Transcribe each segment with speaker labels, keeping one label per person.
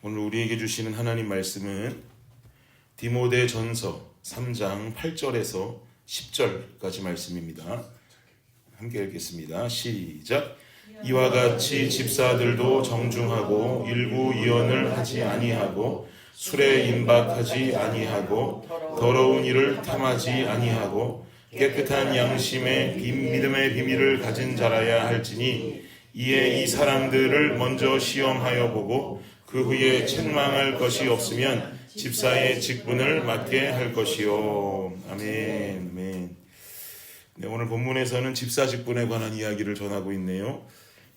Speaker 1: 오늘 우리에게 주시는 하나님 말씀은 디모데전서 3장 8절에서 10절까지 말씀입니다. 함께 읽겠습니다. 시작. 이와 같이 집사들도 정중하고 일구이언을 하지 아니하고 술에 임박하지 아니하고 더러운 일을 탐하지 아니하고 깨끗한 양심의 믿음의 비밀을 가진 자라야 할지니 이에 이 사람들을 먼저 시험하여 보고 그 후에 책망할 것이 없으면 집사의 직분을 맡게 할 것이요. 아멘. 아멘. 네, 오늘 본문에서는 집사 직분에 관한 이야기를 전하고 있네요.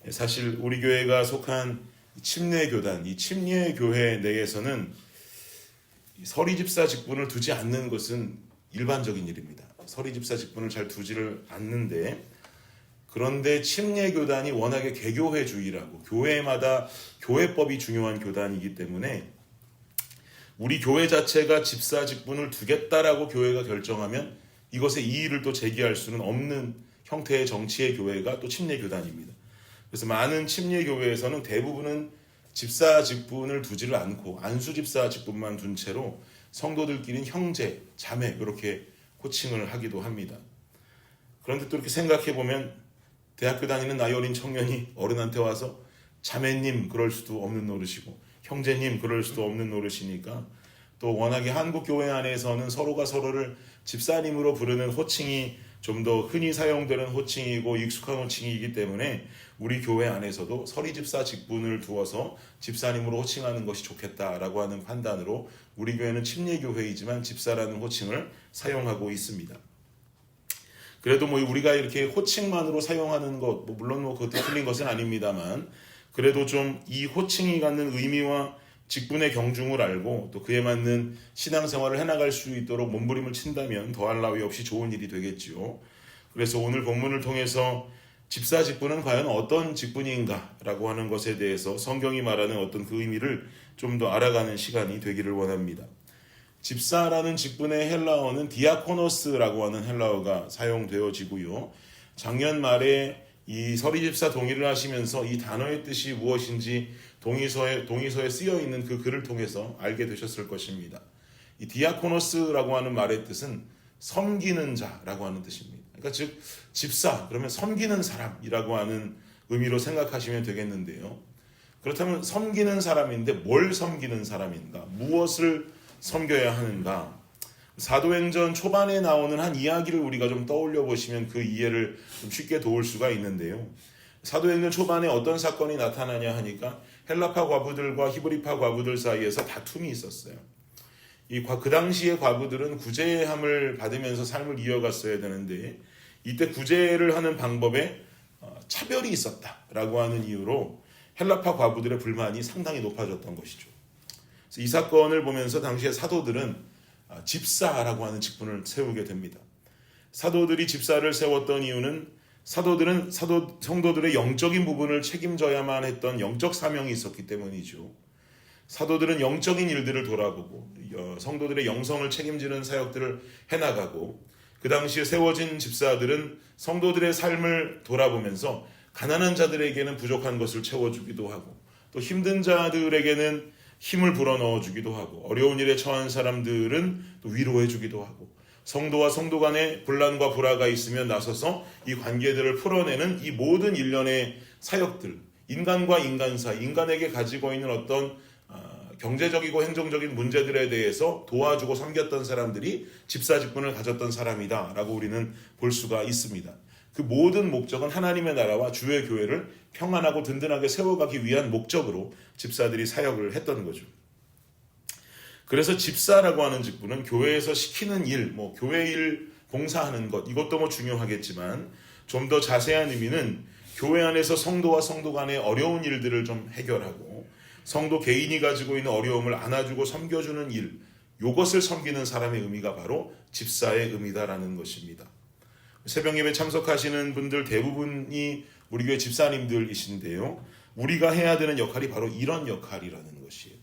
Speaker 1: 사실 우리 교회가 속한 침례교단, 이 침례교회 내에서는 서리집사 직분을 두지 않는 것은 일반적인 일입니다. 서리집사 직분을 잘 두지를 않는데, 그런데 침례교단이 워낙에 개교회주의라고 교회마다 교회법이 중요한 교단이기 때문에 우리 교회 자체가 집사 직분을 두겠다라고 교회가 결정하면 이것에 이의를 또 제기할 수는 없는 형태의 정치의 교회가 또 침례교단입니다. 그래서 많은 침례교회에서는 대부분은 집사 직분을 두지를 않고 안수집사 직분만 둔 채로 성도들끼리는 형제, 자매 이렇게 호칭을 하기도 합니다. 그런데 또 이렇게 생각해보면 대학교 다니는 나이 어린 청년이 어른한테 와서 자매님 그럴 수도 없는 노릇이고 형제님 그럴 수도 없는 노릇이니까, 또 워낙에 한국 교회 안에서는 서로가 서로를 집사님으로 부르는 호칭이 좀 더 흔히 사용되는 호칭이고 익숙한 호칭이기 때문에 우리 교회 안에서도 서리집사 직분을 두어서 집사님으로 호칭하는 것이 좋겠다라고 하는 판단으로 우리 교회는 침례교회이지만 집사라는 호칭을 사용하고 있습니다. 그래도 우리가 이렇게 호칭만으로 사용하는 것, 물론 그것도 틀린 것은 아닙니다만, 그래도 좀 이 호칭이 갖는 의미와 직분의 경중을 알고 또 그에 맞는 신앙생활을 해나갈 수 있도록 몸부림을 친다면 더할 나위 없이 좋은 일이 되겠지요. 그래서 오늘 본문을 통해서 집사 직분은 과연 어떤 직분인가라고 하는 것에 대해서 성경이 말하는 어떤 그 의미를 좀 더 알아가는 시간이 되기를 원합니다. 집사라는 직분의 헬라어는 디아코노스라고 하는 헬라어가 사용되어지고요. 작년 말에 이 서리집사 동의를 하시면서 이 단어의 뜻이 무엇인지 동의서에 쓰여 있는 그 글을 통해서 알게 되셨을 것입니다. 이 디아코노스라고 하는 말의 뜻은 섬기는 자라고 하는 뜻입니다. 그러니까 즉 집사 그러면 섬기는 사람이라고 하는 의미로 생각하시면 되겠는데요. 그렇다면 섬기는 사람인데 뭘 섬기는 사람인가? 무엇을 섬겨야 하는가? 사도행전 초반에 나오는 한 이야기를 우리가 좀 떠올려 보시면 그 이해를 좀 쉽게 도울 수가 있는데요. 사도행전 초반에 어떤 사건이 나타나냐 하니까 헬라파 과부들과 히브리파 과부들 사이에서 다툼이 있었어요. 그 당시의 과부들은 구제함을 받으면서 삶을 이어갔어야 되는데 이때 구제를 하는 방법에 차별이 있었다라고 하는 이유로 헬라파 과부들의 불만이 상당히 높아졌던 것이죠. 그래서 이 사건을 보면서 당시의 사도들은 집사라고 하는 직분을 세우게 됩니다. 사도들이 집사를 세웠던 이유는 사도들은 성도들의 영적인 부분을 책임져야만 했던 영적 사명이 있었기 때문이죠. 사도들은 영적인 일들을 돌아보고 성도들의 영성을 책임지는 사역들을 해나가고, 그 당시에 세워진 집사들은 성도들의 삶을 돌아보면서 가난한 자들에게는 부족한 것을 채워주기도 하고 또 힘든 자들에게는 힘을 불어넣어주기도 하고 어려운 일에 처한 사람들은 또 위로해주기도 하고 성도와 성도 간에 분란과 불화가 있으면 나서서 이 관계들을 풀어내는 이 모든 일련의 사역들, 인간과 인간 사이, 인간에게 가지고 있는 어떤 경제적이고 행정적인 문제들에 대해서 도와주고 섬겼던 사람들이 집사 직분을 가졌던 사람이다라고 우리는 볼 수가 있습니다. 그 모든 목적은 하나님의 나라와 주의 교회를 평안하고 든든하게 세워가기 위한 목적으로 집사들이 사역을 했던 거죠. 그래서 집사라고 하는 직분은 교회에서 시키는 일, 교회 일 봉사하는 것, 이것도 중요하겠지만 좀 더 자세한 의미는 교회 안에서 성도와 성도 간의 어려운 일들을 좀 해결하고 성도 개인이 가지고 있는 어려움을 안아주고 섬겨주는 일, 이것을 섬기는 사람의 의미가 바로 집사의 의미다라는 것입니다. 새벽 예배 참석하시는 분들 대부분이 우리 교회 집사님들이신데요. 우리가 해야 되는 역할이 바로 이런 역할이라는 것이에요.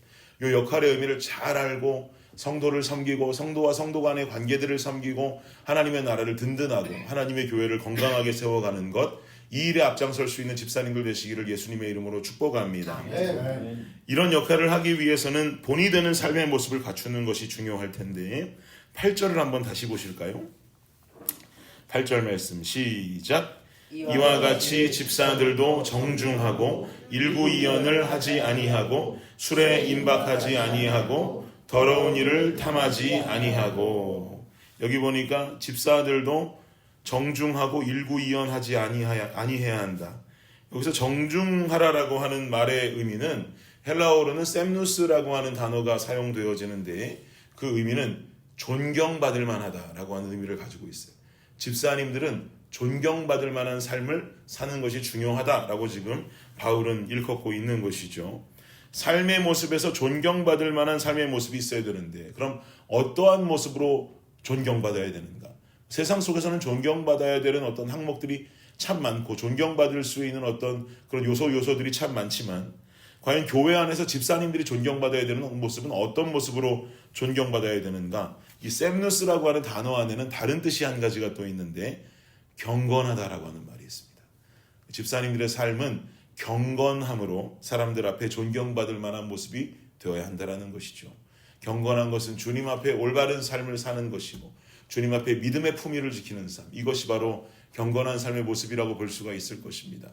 Speaker 1: 이 역할의 의미를 잘 알고 성도를 섬기고 성도와 성도 간의 관계들을 섬기고 하나님의 나라를 든든하고 하나님의 교회를 건강하게 세워가는 것, 이 일에 앞장설 수 있는 집사님들 되시기를 예수님의 이름으로 축복합니다. 이런 역할을 하기 위해서는 본이 되는 삶의 모습을 갖추는 것이 중요할 텐데 8절을 한번 다시 보실까요? 8절 말씀 시작. 이와 같이 집사들도 정중하고 일구이연을 하지 아니하고 술에 임박하지 아니하고 더러운 일을 탐하지 아니하고. 여기 보니까 집사들도 정중하고 일구이연하지 아니해야 한다. 여기서 정중하라라고 하는 말의 의미는 헬라어로는 셈누스라고 하는 단어가 사용되어지는데 그 의미는 존경받을 만하다라고 하는 의미를 가지고 있어요. 집사님들은 존경받을 만한 삶을 사는 것이 중요하다라고 지금 바울은 일컫고 있는 것이죠. 삶의 모습에서 존경받을 만한 삶의 모습이 있어야 되는데 그럼 어떠한 모습으로 존경받아야 되는가? 세상 속에서는 존경받아야 되는 어떤 항목들이 참 많고 존경받을 수 있는 어떤 그런 요소들이 참 많지만 과연 교회 안에서 집사님들이 존경받아야 되는 모습은 어떤 모습으로 존경받아야 되는가? 이 셈누스라고 하는 단어 안에는 다른 뜻이 한 가지가 또 있는데 경건하다라고 하는 말이 있습니다. 집사님들의 삶은 경건함으로 사람들 앞에 존경받을 만한 모습이 되어야 한다는 것이죠. 경건한 것은 주님 앞에 올바른 삶을 사는 것이고 주님 앞에 믿음의 품위를 지키는 삶, 이것이 바로 경건한 삶의 모습이라고 볼 수가 있을 것입니다.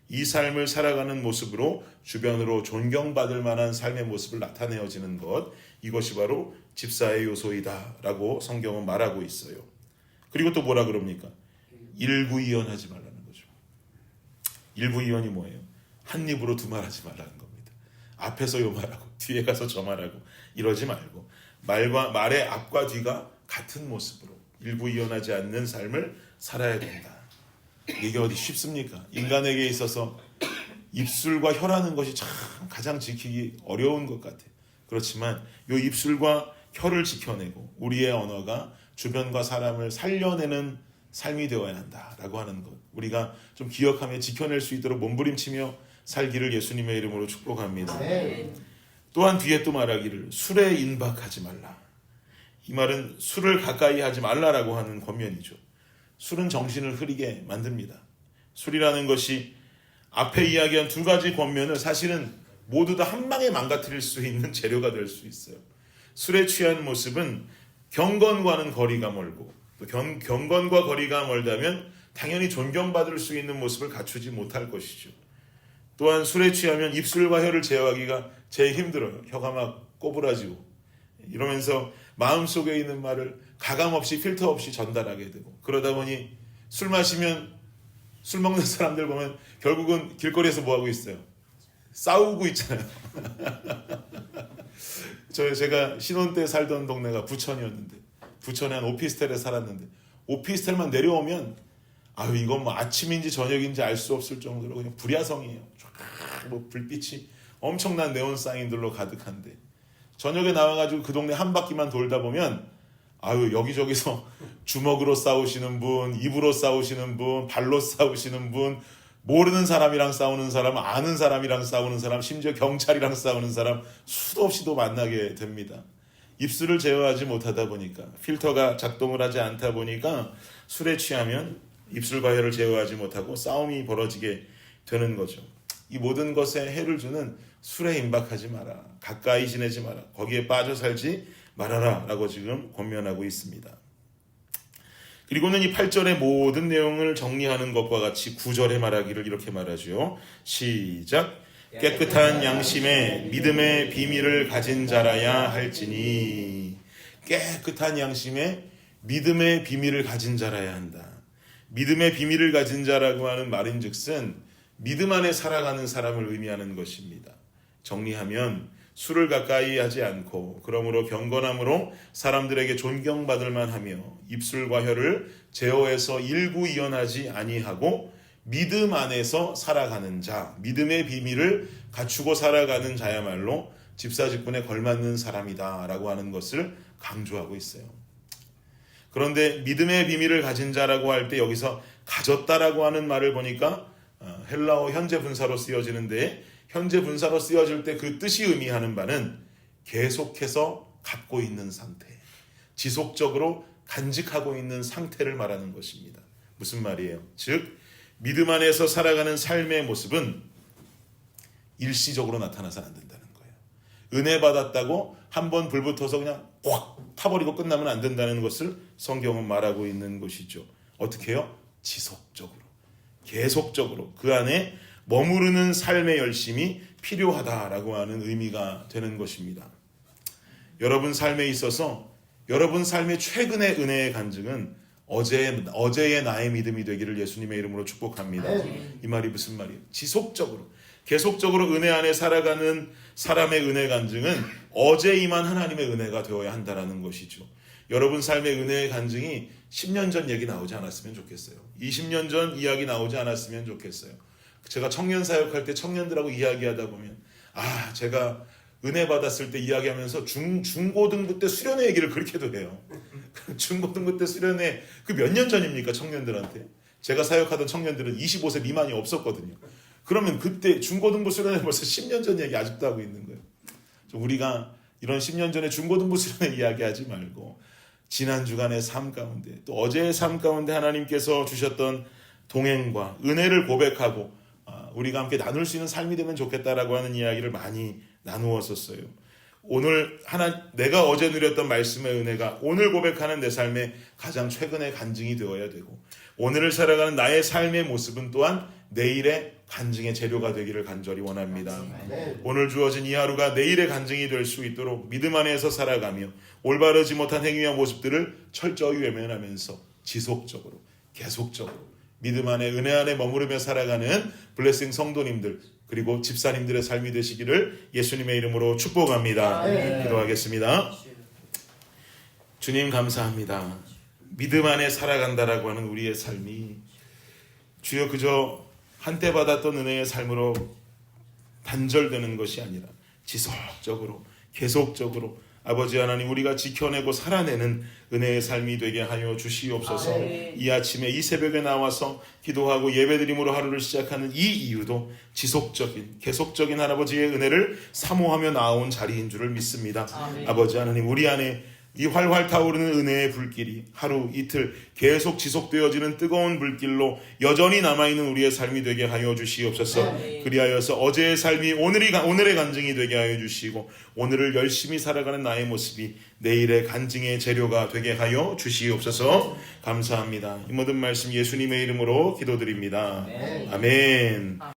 Speaker 1: 이 삶을 살아가는 모습으로 주변으로 존경받을 만한 삶의 모습을 나타내어지는 것, 이것이 바로 집사의 요소이다라고 성경은 말하고 있어요. 그리고 또 뭐라 그럽니까? 일구이연하지 말라는 거죠. 일구이연이 뭐예요? 한 입으로 두 말하지 말라는 겁니다. 앞에서 요 말하고 뒤에 가서 저 말하고 이러지 말고 말의 앞과 뒤가 같은 모습으로 일구이연하지 않는 삶을 살아야 된다. 이게 어디 쉽습니까? 인간에게 있어서 입술과 혀라는 것이 참 가장 지키기 어려운 것 같아요. 그렇지만 이 입술과 혀를 지켜내고 우리의 언어가 주변과 사람을 살려내는 삶이 되어야 한다라고 하는 것, 우리가 좀 기억하며 지켜낼 수 있도록 몸부림치며 살기를 예수님의 이름으로 축복합니다. 또한 뒤에 또 말하기를 술에 임박하지 말라. 이 말은 술을 가까이 하지 말라라고 하는 권면이죠. 술은 정신을 흐리게 만듭니다. 술이라는 것이 앞에 이야기한 두 가지 권면을 사실은 모두 다 한 방에 망가뜨릴 수 있는 재료가 될 수 있어요. 술에 취한 모습은 경건과는 거리가 멀고 또 경건과 거리가 멀다면 당연히 존경받을 수 있는 모습을 갖추지 못할 것이죠. 또한 술에 취하면 입술과 혀를 제어하기가 제일 힘들어요. 혀가 막 꼬부라지고 이러면서 마음속에 있는 말을 가감없이 필터 없이 전달하게 되고, 그러다 보니 술 마시면 술 먹는 사람들 보면 결국은 길거리에서 뭐하고 있어요? 싸우고 있잖아요. 제가 신혼 때 살던 동네가 부천이었는데 부천에 한 오피스텔에 살았는데 오피스텔만 내려오면 이건 뭐 아침인지 저녁인지 알 수 없을 정도로 그냥 불야성이에요. 뭐 불빛이 엄청난 네온 사인들로 가득한데 저녁에 나와가지고 그 동네 한 바퀴만 돌다 보면 여기저기서 주먹으로 싸우시는 분, 입으로 싸우시는 분, 발로 싸우시는 분, 모르는 사람이랑 싸우는 사람, 아는 사람이랑 싸우는 사람, 심지어 경찰이랑 싸우는 사람 수도 없이도 만나게 됩니다. 입술을 제어하지 못하다 보니까, 필터가 작동을 하지 않다 보니까 술에 취하면 입술과 혀를 제어하지 못하고 싸움이 벌어지게 되는 거죠. 이 모든 것에 해를 주는 술에 임박하지 마라, 가까이 지내지 마라, 거기에 빠져 살지 말아라 라고 지금 권면하고 있습니다. 그리고는 이 8절의 모든 내용을 정리하는 것과 같이 9절에 말하기를 이렇게 말하죠. 시작. 깨끗한 양심에 믿음의 비밀을 가진 자라야 할지니. 깨끗한 양심에 믿음의 비밀을 가진 자라야 한다. 믿음의 비밀을 가진 자라고 하는 말인즉슨 믿음 안에 살아가는 사람을 의미하는 것입니다. 정리하면 술을 가까이 하지 않고 그러므로 경건함으로 사람들에게 존경받을 만하며 입술과 혀를 제어해서 일구이연하지 아니하고 믿음 안에서 살아가는 자, 믿음의 비밀을 갖추고 살아가는 자야말로 집사직분에 걸맞는 사람이다 라고 하는 것을 강조하고 있어요. 그런데 믿음의 비밀을 가진 자라고 할 때 여기서 가졌다라고 하는 말을 보니까 헬라어 현재 분사로 쓰여지는데, 현재 분사로 쓰여질 때 그 뜻이 의미하는 바는 계속해서 갖고 있는 상태, 지속적으로 간직하고 있는 상태를 말하는 것입니다. 무슨 말이에요? 즉 믿음 안에서 살아가는 삶의 모습은 일시적으로 나타나서는 안 된다는 거예요. 은혜 받았다고 한번 불붙어서 그냥 확 타버리고 끝나면 안 된다는 것을 성경은 말하고 있는 것이죠. 어떻게 해요? 지속적으로, 계속적으로 그 안에 머무르는 삶의 열심이 필요하다라고 하는 의미가 되는 것입니다. 여러분 삶에 있어서 여러분 삶의 최근의 은혜의 간증은 어제의 나의 믿음이 되기를 예수님의 이름으로 축복합니다. 이 말이 무슨 말이에요? 지속적으로, 계속적으로 은혜 안에 살아가는 사람의 은혜 간증은 어제 임한 하나님의 은혜가 되어야 한다는 것이죠. 여러분 삶의 은혜의 간증이 10년 전 얘기 나오지 않았으면 좋겠어요. 20년 전 이야기 나오지 않았으면 좋겠어요. 제가 청년 사역할 때 청년들하고 이야기하다 보면 제가 은혜 받았을 때 이야기하면서 중고등부 때 수련회 얘기를 그렇게도 해요. 중고등부 때 수련회 그 몇 년 전입니까? 청년들한테. 제가 사역하던 청년들은 25세 미만이 없었거든요. 그러면 그때 중고등부 수련회 벌써 10년 전 얘기 아직도 하고 있는 거예요. 우리가 이런 10년 전에 중고등부 수련회 이야기하지 말고 지난 주간의 삶 가운데 또 어제의 삶 가운데 하나님께서 주셨던 동행과 은혜를 고백하고 우리가 함께 나눌 수 있는 삶이 되면 좋겠다라고 하는 이야기를 많이 나누었었어요. 오늘 내가 어제 누렸던 말씀의 은혜가 오늘 고백하는 내 삶의 가장 최근의 간증이 되어야 되고 오늘을 살아가는 나의 삶의 모습은 또한 내일의 간증의 재료가 되기를 간절히 원합니다. 오늘 주어진 이 하루가 내일의 간증이 될 수 있도록 믿음 안에서 살아가며 올바르지 못한 행위와 모습들을 철저히 외면하면서 지속적으로 계속적으로 믿음 안에 은혜 안에 머무르며 살아가는 블레싱 성도님들 그리고 집사님들의 삶이 되시기를 예수님의 이름으로 축복합니다. 기도하겠습니다. 주님 감사합니다. 믿음 안에 살아간다라고 하는 우리의 삶이 주여 그저 한때 받았던 은혜의 삶으로 단절되는 것이 아니라 지속적으로 계속적으로 아버지 하나님 우리가 지켜내고 살아내는 은혜의 삶이 되게 하여 주시옵소서. 이 아침에 이 새벽에 나와서 기도하고 예배드림으로 하루를 시작하는 이 이유도 지속적인 계속적인 할아버지의 은혜를 사모하며 나온 자리인 줄을 믿습니다. 아버지 하나님 우리 안에 이 활활 타오르는 은혜의 불길이 하루 이틀 계속 지속되어지는 뜨거운 불길로 여전히 남아있는 우리의 삶이 되게 하여 주시옵소서. 그리하여서 어제의 삶이 오늘의 간증이 되게 하여 주시고 오늘을 열심히 살아가는 나의 모습이 내일의 간증의 재료가 되게 하여 주시옵소서. 감사합니다. 이 모든 말씀 예수님의 이름으로 기도드립니다. 아멘.